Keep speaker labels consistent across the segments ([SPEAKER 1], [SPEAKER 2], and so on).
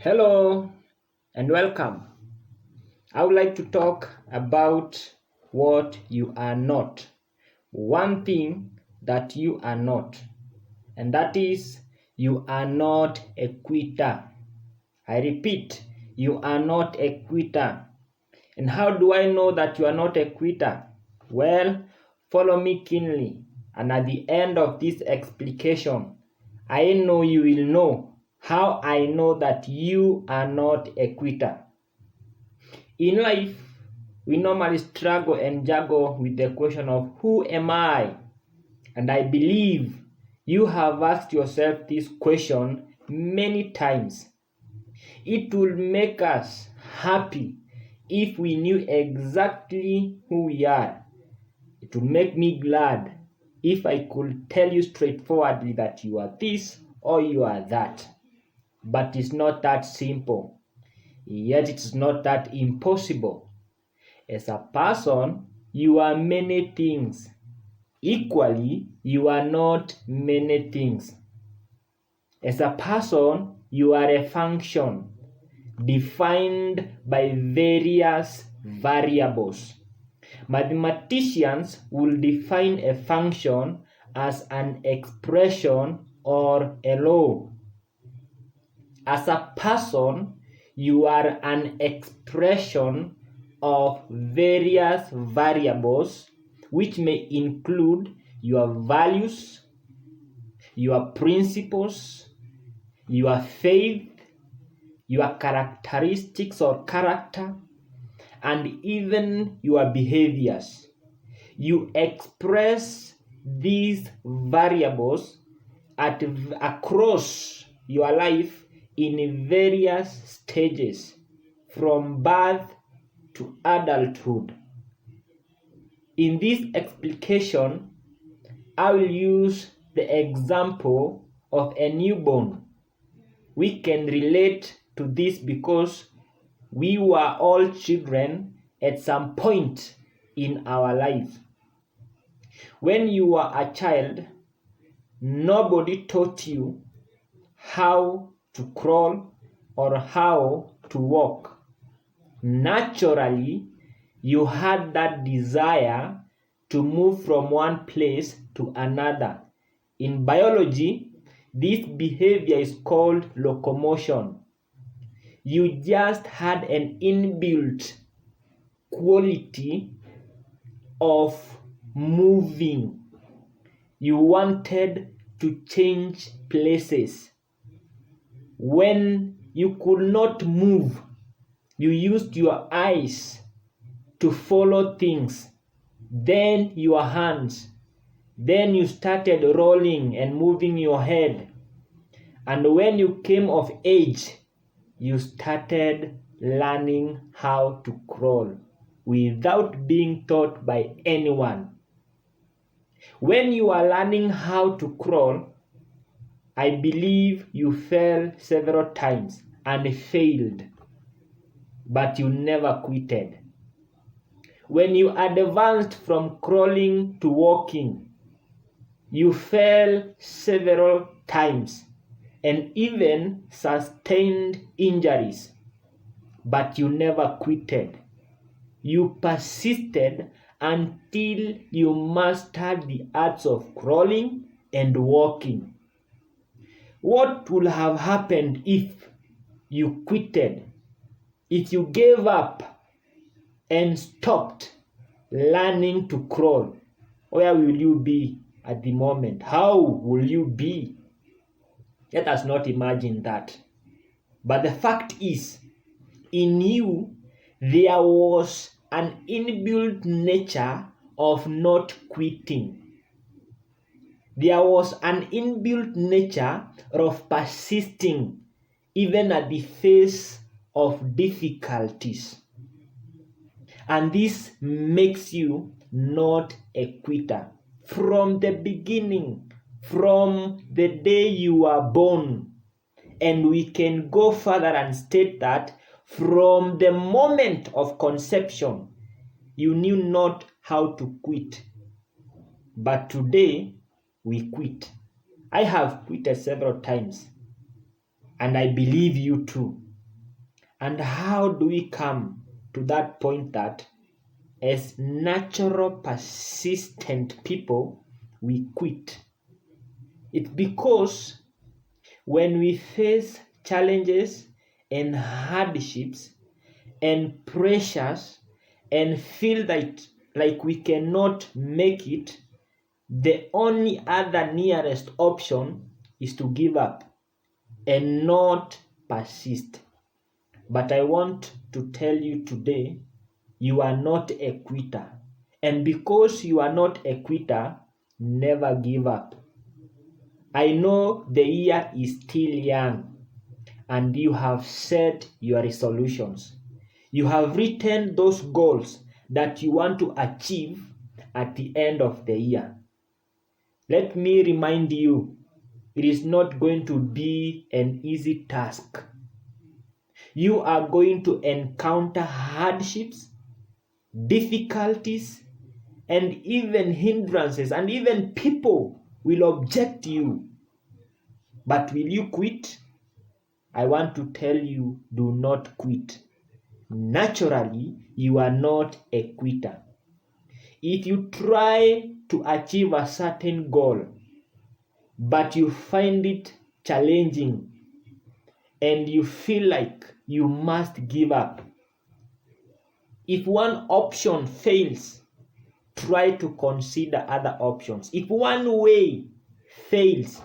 [SPEAKER 1] Hello and welcome. I would like to talk about what you are not. One thing that you are not, and that is you are not a quitter. I repeat, you are not a quitter. And how do I know that you are not a quitter? Well, follow me keenly, and at the end of this explication, I know you will know how I know that you are not a quitter. In life, we normally struggle and juggle with the question of who am I? And I believe you have asked yourself this question many times. It will make us happy if we knew exactly who we are. It would make me glad if I could tell you straightforwardly that you are this or you are that. But it's not that simple. Yet it's not that impossible. As a person, you are many things. Equally, you are not many things. As a person, you are a function defined by various variables. Mathematicians will define a function as an expression or a law. As a person, you are an expression of various variables, which may include your values, your principles, your faith, your characteristics or character, and even your behaviors. You express these variables across your life in various stages from birth to adulthood. In this explication, I will use the example of a newborn. We can relate to this because we were all children at some point in our life. When you were a child, nobody taught you how to crawl or how to walk. Naturally, you had that desire to move from one place to another. In biology, this behavior is called locomotion. You just had an inbuilt quality of moving. You wanted to change places. When you could not move, you used your eyes to follow things, then your hands. Then you started rolling and moving your head. And when you came of age, you started learning how to crawl without being taught by anyone. When you are learning how to crawl, I believe you fell several times and failed, but you never quitted. When you advanced from crawling to walking, you fell several times and even sustained injuries, but you never quitted. You persisted until you mastered the arts of crawling and walking. What would have happened if you quitted? If you gave up and stopped learning to crawl, where will you be at the moment? How will you be? Let us not imagine that. But the fact is, in you, there was an inbuilt nature of not quitting. There was an inbuilt nature of persisting, even at the face of difficulties. And this makes you not a quitter. From the beginning, from the day you were born, and we can go further and state that from the moment of conception, you knew not how to quit. But today, we quit. I have quitted several times, and I believe you too. And how do we come to that point that as natural persistent people, we quit? It's because when we face challenges and hardships and pressures and feel like we cannot make it, the only other nearest option is to give up and not persist. But I want to tell you today, you are not a quitter. And because you are not a quitter, never give up. I know the year is still young and you have set your resolutions. You have written those goals that you want to achieve at the end of the year. Let me remind you, it is not going to be an easy task. You are going to encounter hardships, difficulties, and even hindrances, and even people will object you. But will you quit? I want to tell you, do not quit. Naturally, you are not a quitter. If you try to achieve a certain goal, but you find it challenging and you feel like you must give up, if one option fails, try to consider other options. If one way fails,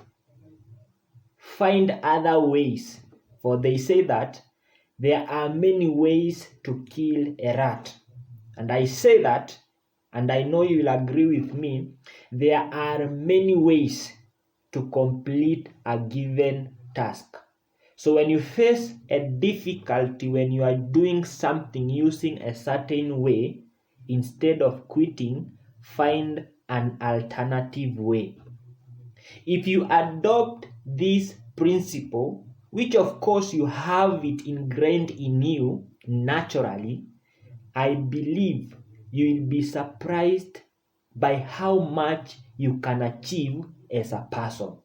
[SPEAKER 1] find other ways. For they say that there are many ways to kill a rat. And I say that, and I know you will agree with me, there are many ways to complete a given task. So when you face a difficulty, when you are doing something using a certain way, instead of quitting, find an alternative way. If you adopt this principle, which of course you have it ingrained in you naturally, I believe you will be surprised by how much you can achieve as a person.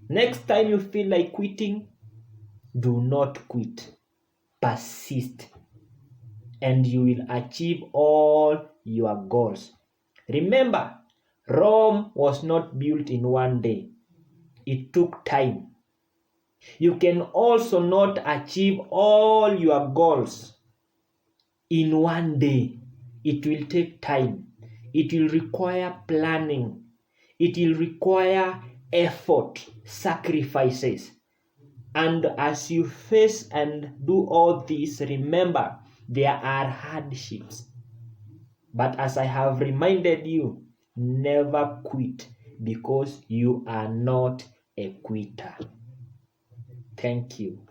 [SPEAKER 1] Next time you feel like quitting, do not quit. Persist, and you will achieve all your goals. Remember, Rome was not built in one day. It took time. You can also not achieve all your goals in one day. It will take time. It will require planning. It will require effort, sacrifices. And as you face and do all this, remember, there are hardships. But as I have reminded you, never quit, because you are not a quitter. Thank you.